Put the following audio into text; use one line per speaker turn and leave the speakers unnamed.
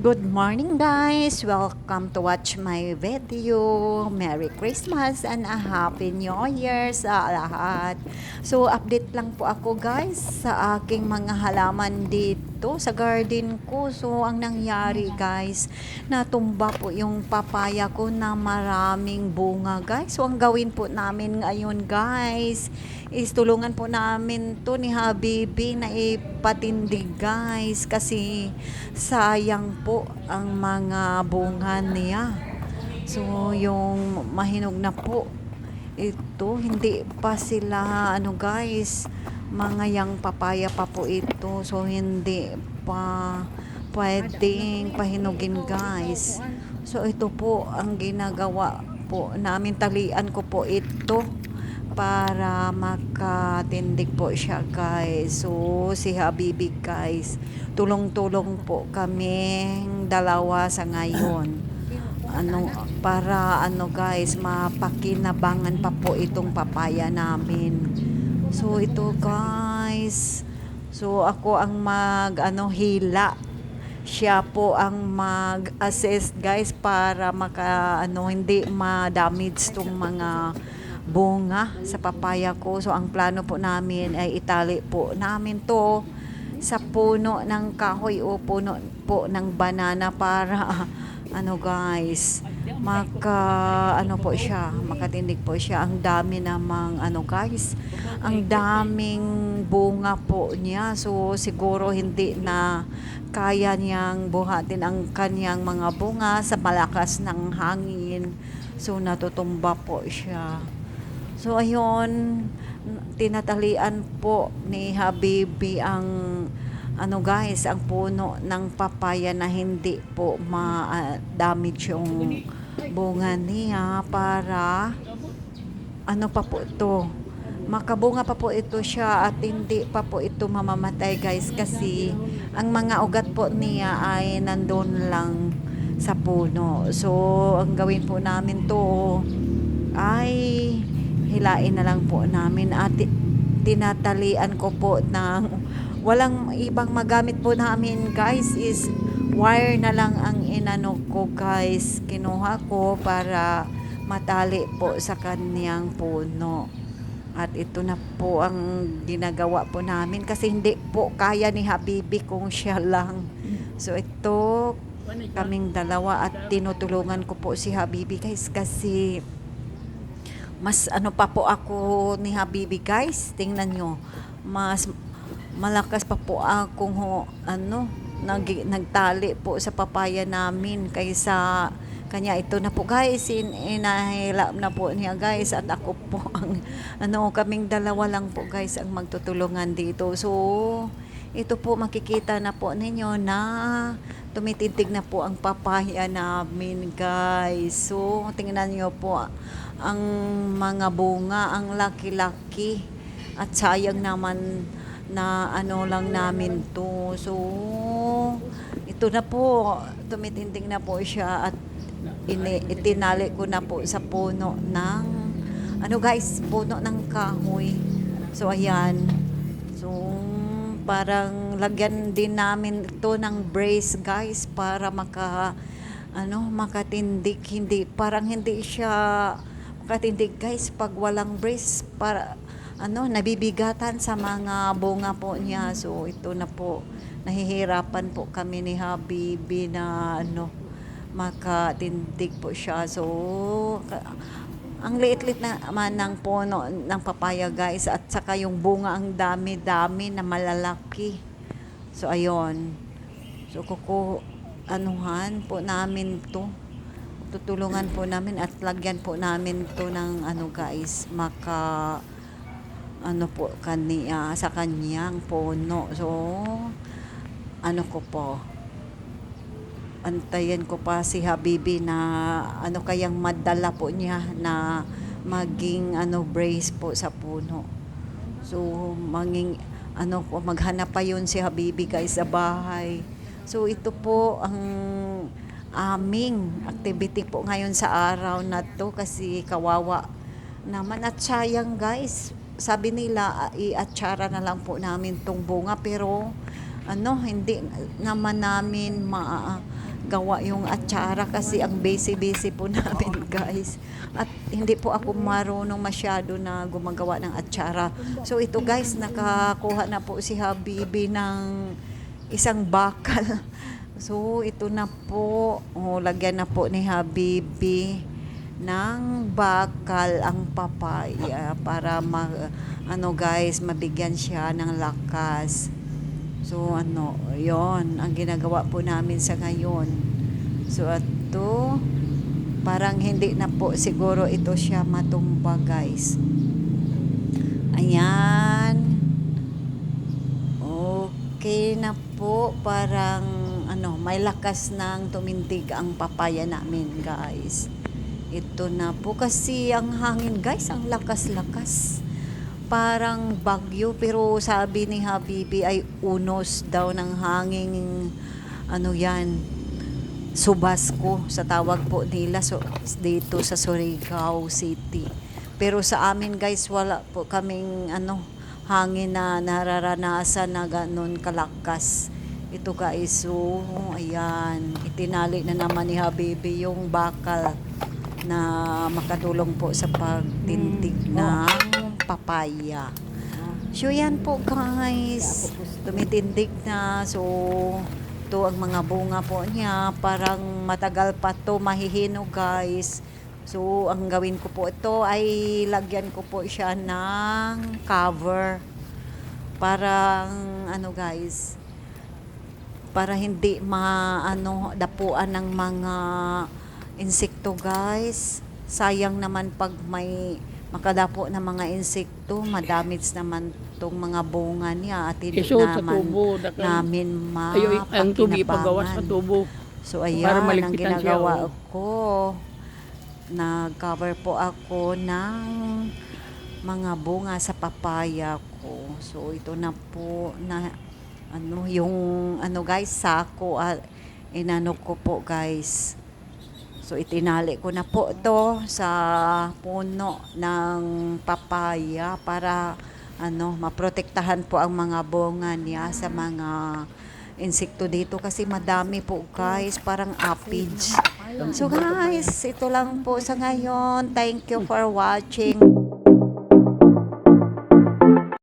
Good morning guys! Welcome to watch my video. Merry Christmas and a Happy New Year sa lahat. So update lang po ako guys sa aking mga halaman dito sa garden ko. So ang nangyari guys, natumba po yung papaya ko na maraming bunga guys. So ang gawin po namin ngayon guys is tulungan po namin to ni Habibi na ipatindig guys kasi sayang po ang mga bunga niya. So yung mahinog na po ito, hindi pa sila guys, mga yang papaya pa po ito, so hindi pa pwedeng pahinugin guys. So ito po ang ginagawa po namin, talian ko po ito para makatindig po siya guys. So si Habibi guys, tulong-tulong po kaming dalawa sa ngayon, para guys, mapakinabangan pa po itong papaya namin. So ito guys, so ako ang hila, siya po ang mag-assist guys para hindi ma-damage tong mga bunga sa papaya ko. So ang plano po namin ay itali po namin to sa puno ng kahoy o puno po ng banana para guys, po siya, makatindig po siya. Ang dami namang guys, ang daming bunga po niya. So siguro hindi na kaya niyang buhatin ang kanyang mga bunga sa malakas ng hangin. So natutumba po siya. So ayun, tinatalian po ni Habibi ang guys, ang puno ng papaya na hindi po ma-damage yung bunga niya para pa po ito, makabunga pa po ito siya at hindi pa po ito mamamatay guys, kasi ang mga ugat po niya ay nandun lang sa puno. So ang gawin po namin to ay hilain na lang po namin at tinatalian ko po ng walang ibang magamit po namin guys, is wire na lang ang ko guys, kinuha ko para matali po sa kanyang puno. At ito na po ang ginagawa po namin kasi hindi po kaya ni Habibi kung siya lang. So ito, kaming dalawa at tinutulungan ko po si Habibi guys, kasi mas pa po ako ni Habibi guys, tingnan nyo, mas malakas pa po akong nagtali po sa papaya namin kaysa kanya. Ito na po guys, inahilap na po niya guys at ako po ang kaming dalawa lang po guys ang magtutulungan dito. So ito po, makikita na po ninyo na tumitindig na po ang papaya namin guys. So tingnan nyo po ang mga bunga, ang laki-laki, at sayang naman na lang namin to. So ito na po, tumitindig na po siya at itinali ko na po sa puno ng guys, puno ng kahoy. So ayan, so parang lagyan din namin ito ng brace guys para makatindig. Hindi siya makatindig guys pag walang brace, para nabibigatan sa mga bunga po niya. So ito na po, nahihirapan po kami ni Habibi na makatindig po siya. So ang liit-liit naman ng puno ng papaya guys, at saka yung bunga ang dami-dami na malalaki. So ayun, so anuhan po namin to, tutulungan po namin at lagyan po namin to ng guys, po kanya sa kanyang puno. So ko po, antayan ko pa si Habibi na kayang madala po niya na maging brace po sa puno. So maghanap pa yun si Habibi guys sa bahay. So ito po ang aming activity po ngayon sa araw na to, kasi kawawa naman at sayang guys. Sabi nila iatsara na lang po namin tong bunga, pero hindi naman namin gawa yung atsara kasi ang busy-busy po namin guys. At hindi po ako marunong masyado na gumagawa ng atsara. So ito guys, nakakuha na po si Habibi ng isang bakal. So ito na po, lagyan na po ni Habibi ng bakal ang papaya para ano guys, mabigyan siya ng lakas. So yon ang ginagawa po namin sa ngayon. So ito, parang hindi na po siguro ito siya matumba guys. Ayan. Okay na po, parang may lakas ng tumindig ang papaya namin guys. Ito na po kasi ang hangin guys, ang lakas-lakas. Parang bagyo, pero sabi ni Habibi ay unos daw ng hangin, yan, subasco sa tawag po nila, so dito sa Surigao City. Pero sa amin guys, wala po kaming hangin na nararanasan na ganun kalakas. Ito guys, so ayan, itinali na naman ni Habibi yung bakal na makatulong po sa pagtindig ng papaya. So yan po guys, tumitindig na. So ito ang mga bunga po niya, parang matagal pa to mahihinog guys. So ang gawin ko po ito ay lagyan ko po siya ng cover, parang guys, para hindi dapuan ng mga insekto guys. Sayang naman pag may makadapo na mga insekto, madamage naman tong mga bunga niya at hindi naman namin
ang tubi paggawas sa tubo.
So ayan ang ginagawa ko, nag-cover po ako ng mga bunga sa papaya ko. So ito na po na yung guys, sako inano ko po guys. So itinali ko na po to sa puno ng papaya para maprotektahan po ang mga bunga niya sa mga insekto dito kasi madami po guys, parang aphids. So guys, ito lang po sa ngayon. Thank you for watching.